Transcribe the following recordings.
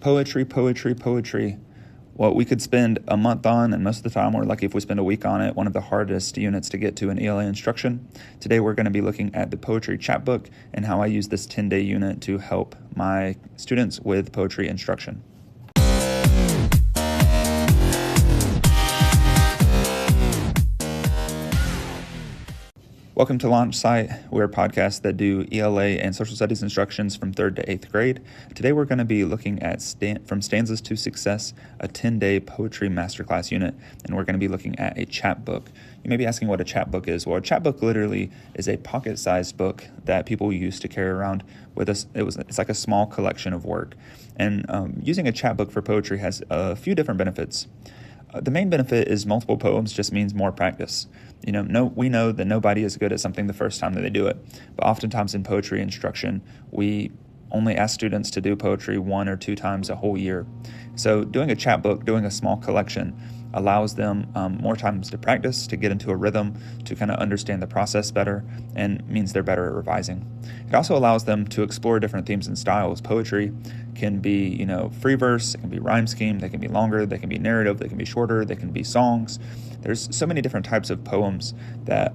Poetry, poetry, poetry. What we could spend a month on, and most of the time we're lucky if we spend a week on it, one of the hardest units to get to in ELA instruction. Today we're going to be looking at the poetry chapbook and how I use this 10-day unit to help my students with poetry instruction. Welcome to Launch Site. We're a podcast that do ELA and social studies instructions from 3rd to 8th grade. Today we're going to be looking at From Stanzas to Success, a 10-day poetry masterclass unit, and we're going to be looking at a chapbook. You may be asking what a chapbook is. Well, a chapbook literally is a pocket-sized book that people used to carry around with us. It's like a small collection of work. And using a chapbook for poetry has a few different benefits. The main benefit is multiple poems just means more practice. We know that nobody is good at something the first time that they do it, but oftentimes in poetry instruction, we only ask students to do poetry 1 or 2 times a whole year. So doing a chapbook, doing a small collection, allows them more times to practice, to get into a rhythm, to kind of understand the process better, and means they're better at revising. It also allows them to explore different themes and styles. Poetry can be, free verse, it can be rhyme scheme, they can be longer, they can be narrative, they can be shorter, they can be songs. There's so many different types of poems that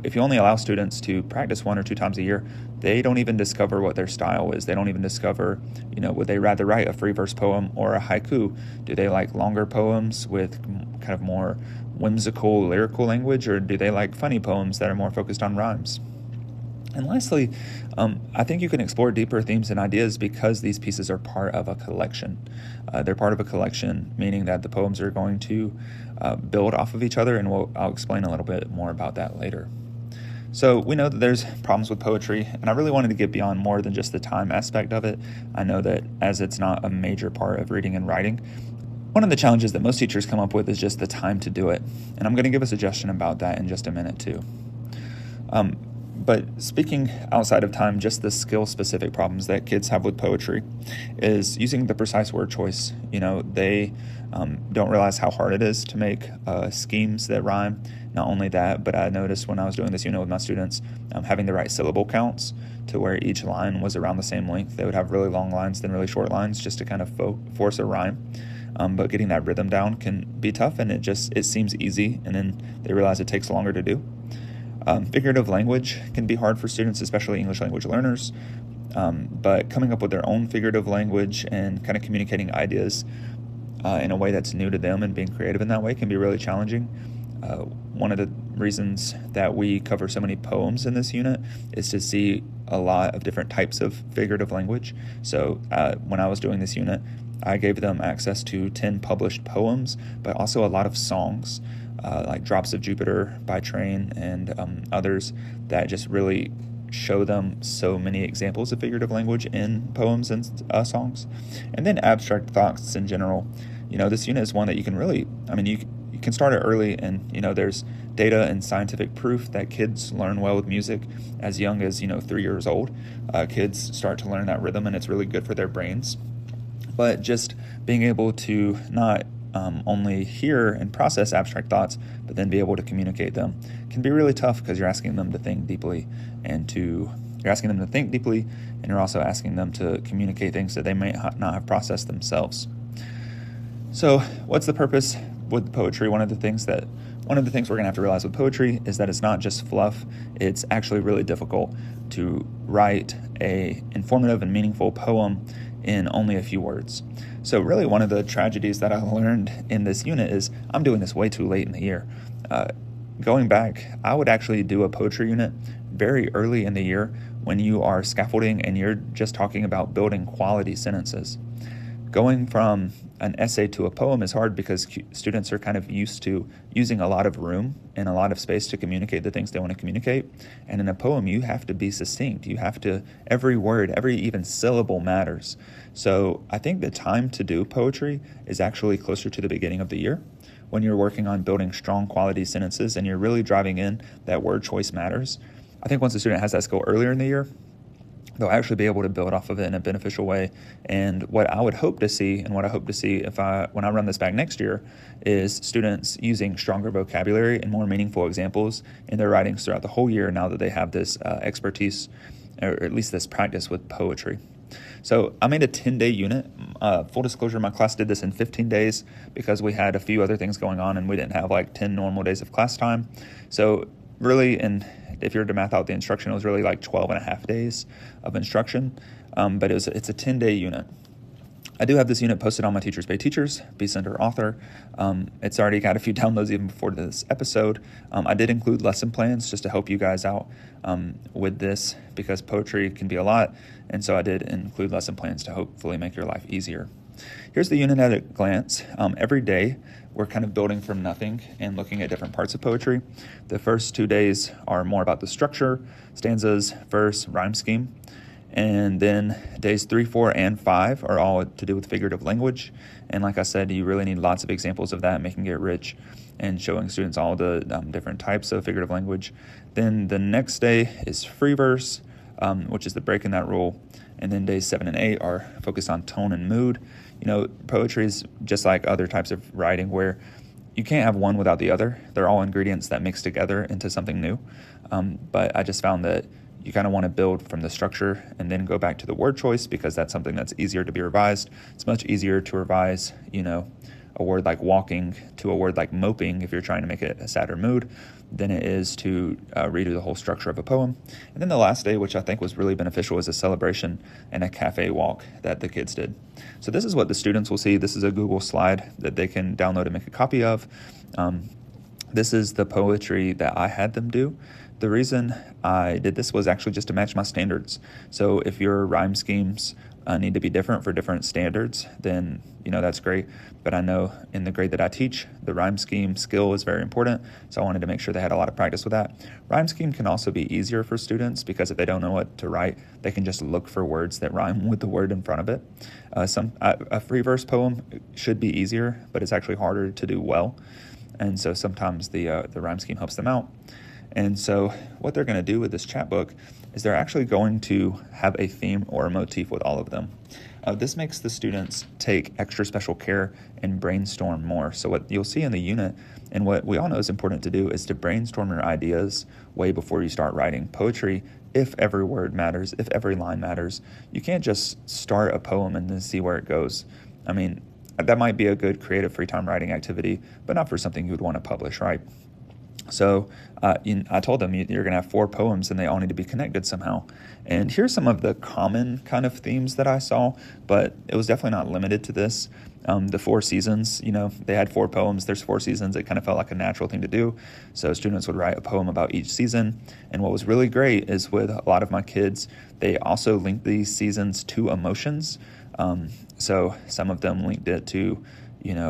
if you only allow students to practice 1 or 2 times a year, they don't even discover what their style is. They don't even discover, would they rather write a free verse poem or a haiku? Do they like longer poems with kind of more whimsical, lyrical language, or do they like funny poems that are more focused on rhymes? And lastly, I think you can explore deeper themes and ideas because these pieces are part of a collection. They're part of a collection, meaning that the poems are going to build off of each other, and I'll explain a little bit more about that later. So we know that there's problems with poetry, and I really wanted to get beyond more than just the time aspect of it. I know that as it's not a major part of reading and writing, one of the challenges that most teachers come up with is just the time to do it, and I'm going to give a suggestion about that in just a minute too. But speaking outside of time, just the skill-specific problems that kids have with poetry is using the precise word choice. They don't realize how hard it is to make schemes that rhyme. Not only that, but I noticed when I was doing this unit with my students, having the right syllable counts to where each line was around the same length. They would have really long lines, then really short lines, just to kind of force a rhyme. But getting that rhythm down can be tough, and it seems easy, and then they realize it takes longer to do. Figurative language can be hard for students, especially English language learners, but coming up with their own figurative language and kind of communicating ideas in a way that's new to them and being creative in that way can be really challenging. One of the reasons that we cover so many poems in this unit is to see a lot of different types of figurative language. So when I was doing this unit, I gave them access to 10 published poems, but also a lot of songs, like Drops of Jupiter by Train and others that just really show them so many examples of figurative language in poems and songs. And then abstract thoughts in general. This unit is one that you can really, you can start it early, and there's data and scientific proof that kids learn well with music as young as 3 years old. Kids start to learn that rhythm, and it's really good for their brains. But just being able to not only hear and process abstract thoughts, but then be able to communicate them can be really tough because you're asking them to think deeply, and you're also asking them to communicate things that they may not have processed themselves. So what's the purpose with poetry? One of the things we're going to have to realize with poetry is that it's not just fluff. It's actually really difficult to write a informative and meaningful poem in only a few words. So really one of the tragedies that I learned in this unit is I'm doing this way too late in the year. Going back, I would actually do a poetry unit very early in the year when you are scaffolding and you're just talking about building quality sentences. Going from an essay to a poem is hard because students are kind of used to using a lot of room and a lot of space to communicate the things they want to communicate. And in a poem, you have to be succinct. Every word, every even syllable matters. So I think the time to do poetry is actually closer to the beginning of the year when you're working on building strong quality sentences and you're really driving in that word choice matters. I think once a student has that skill earlier in the year, they'll actually be able to build off of it in a beneficial way. And what I would hope to see, and what I hope to see when I run this back next year, is students using stronger vocabulary and more meaningful examples in their writings throughout the whole year now that they have this expertise, or at least this practice with poetry. So I made a 10-day unit. Full disclosure, my class did this in 15 days because we had a few other things going on and we didn't have like 10 normal days of class time. So really, and if you were to math out the instruction, it was really like 12 and a half days of instruction, but it's a 10-day unit. I do have this unit posted on my Teachers Pay Teachers, Be Center Author. It's already got a few downloads even before this episode. I did include lesson plans just to help you guys out with this because poetry can be a lot, and so I did include lesson plans to hopefully make your life easier. Here's the unit at a glance. Every day, we're kind of building from nothing and looking at different parts of poetry. The first 2 days are more about the structure, stanzas, verse, rhyme scheme. And then days 3, 4, and 5 are all to do with figurative language. And like I said, you really need lots of examples of that, making it rich and showing students all the different types of figurative language. Then the next day is free verse, which is the break in that rule. And then days 7 and 8 are focused on tone and mood. Poetry is just like other types of writing where you can't have one without the other. They're all ingredients that mix together into something new. But I just found that you kind of want to build from the structure and then go back to the word choice because that's something that's easier to be revised. It's much easier to revise, a word like walking to a word like moping if you're trying to make it a sadder mood than it is to redo the whole structure of a poem. And then the last day, which I think was really beneficial, was a celebration and a cafe walk that the kids did. So this is what the students will see. This is a Google slide that they can download and make a copy of. This is the poetry that I had them do. The reason I did this was actually just to match my standards. So if your rhyme schemes need to be different for different standards, then that's great. But I know in the grade that I teach, the rhyme scheme skill is very important. So I wanted to make sure they had a lot of practice with that. Rhyme scheme can also be easier for students because if they don't know what to write, they can just look for words that rhyme with the word in front of it. A free verse poem should be easier, but it's actually harder to do well. And so sometimes the rhyme scheme helps them out. And so what they're going to do with this chapbook is they're actually going to have a theme or a motif with all of them. This makes the students take extra special care and brainstorm more. So what you'll see in the unit, and what we all know is important to do, is to brainstorm your ideas way before you start writing poetry. If every word matters, if every line matters, you can't just start a poem and then see where it goes. I mean, that might be a good creative free time writing activity, but not for something you would want to publish, right? So I told them you're going to have 4 poems and they all need to be connected somehow. And here's some of the common kind of themes that I saw, but it was definitely not limited to this. The 4 seasons, they had 4 poems. There's 4 seasons. It kind of felt like a natural thing to do. So students would write a poem about each season. And what was really great is with a lot of my kids, they also linked these seasons to emotions. So some of them linked it to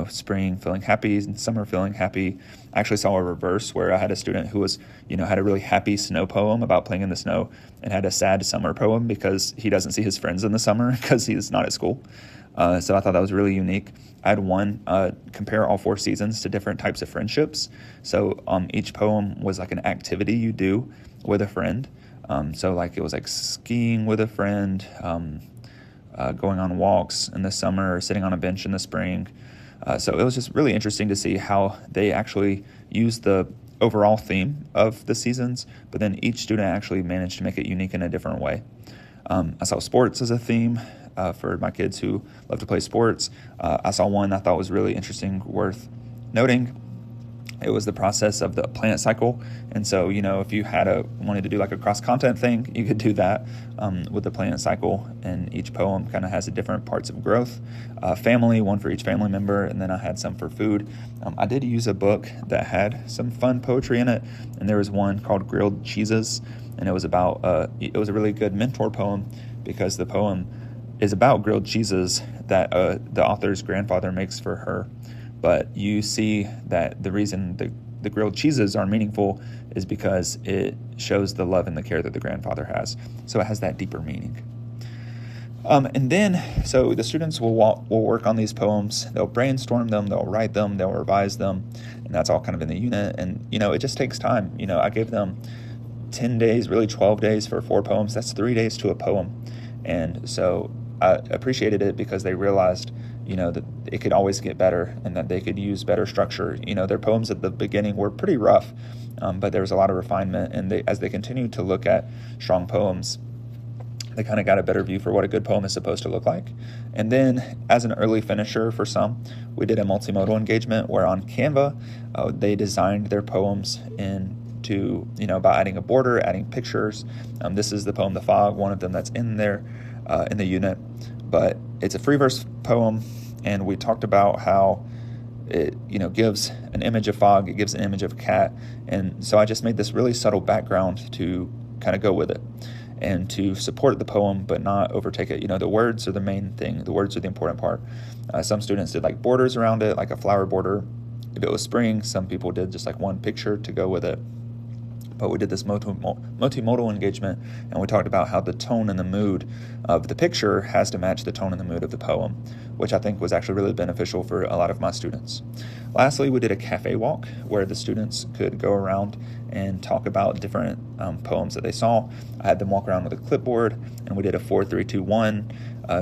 spring feeling happy and summer feeling happy. I actually saw a reverse where I had a student who was, had a really happy snow poem about playing in the snow and had a sad summer poem because he doesn't see his friends in the summer because he's not at school. So I thought that was really unique. I had one compare all 4 seasons to different types of friendships. So each poem was like an activity you do with a friend. So like it was like skiing with a friend, going on walks in the summer, or sitting on a bench in the spring. So it was just really interesting to see how they actually used the overall theme of the seasons, but then each student actually managed to make it unique in a different way. I saw sports as a theme for my kids who love to play sports. I saw one I thought was really interesting, worth noting. It was the process of the plant cycle. And so, if you wanted to do like a cross-content thing, you could do that with the plant cycle. And each poem kind of has a different parts of growth. Family, one for each family member. And then I had some for food. I did use a book that had some fun poetry in it. And there was one called Grilled Cheeses. And it was about, it was a really good mentor poem because the poem is about grilled cheeses that the author's grandfather makes for her. But you see that the reason the grilled cheeses are meaningful is because it shows the love and the care that the grandfather has. So it has that deeper meaning. And then, so the students will work on these poems. They'll brainstorm them, they'll write them, they'll revise them, and that's all kind of in the unit. And, it just takes time. I gave them 10 days, really 12 days for 4 poems. That's 3 days to a poem. And so I appreciated it because they realized that it could always get better and that they could use better structure. Their poems at the beginning were pretty rough, but there was a lot of refinement. And as they continued to look at strong poems, they kind of got a better view for what a good poem is supposed to look like. And then as an early finisher for some, we did a multimodal engagement where on Canva, they designed their poems into, by adding a border, adding pictures. This is the poem, The Fog, one of them that's in there in the unit. But it's a free verse poem, and we talked about how it, gives an image of fog, it gives an image of a cat. And so I just made this really subtle background to kind of go with it and to support the poem but not overtake it. The words are the main thing. The words are the important part. Some students did like borders around it, like a flower border. If it was spring, some people did just like one picture to go with it. But we did this multimodal engagement, and we talked about how the tone and the mood of the picture has to match the tone and the mood of the poem, which I think was actually really beneficial for a lot of my students. Lastly, we did a cafe walk where the students could go around and talk about different poems that they saw. I had them walk around with a clipboard, and we did a 4, 3, 2, 1.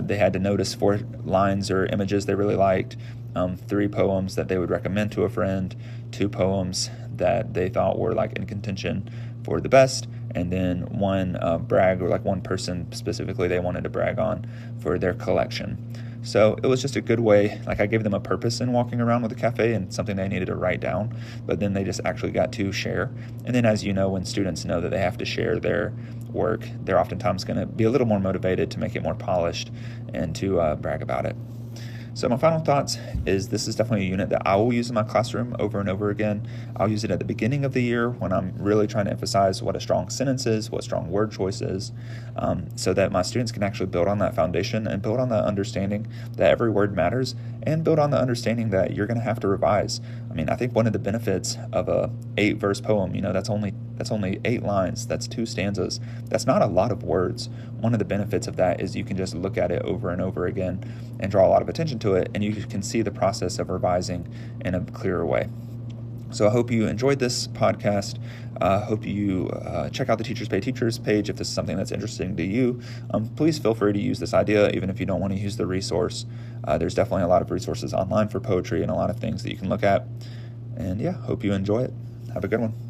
They had to notice 4 lines or images they really liked, 3 poems that they would recommend to a friend, 2 poems that they thought were like in contention for the best, and then 1 brag, or like 1 person specifically they wanted to brag on for their collection. So it was just a good way, like I gave them a purpose in walking around with the cafe and something they needed to write down, but then they just actually got to share. And then as you know, when students know that they have to share their work, they're oftentimes going to be a little more motivated to make it more polished and to brag about it. So my final thoughts is this is definitely a unit that I will use in my classroom over and over again. I'll use it at the beginning of the year when I'm really trying to emphasize what a strong sentence is, what strong word choice is, so that my students can actually build on that foundation and build on that understanding that every word matters, and build on the understanding that you're going to have to revise. I think one of the benefits of a 8-verse poem, that's only 8 lines, that's 2 stanzas. That's not a lot of words. One of the benefits of that is you can just look at it over and over again and draw a lot of attention to it, and you can see the process of revising in a clearer way. So I hope you enjoyed this podcast. Hope you check out the Teachers Pay Teachers page if this is something that's interesting to you. Please feel free to use this idea, even if you don't want to use the resource. There's definitely a lot of resources online for poetry and a lot of things that you can look at. And hope you enjoy it. Have a good one.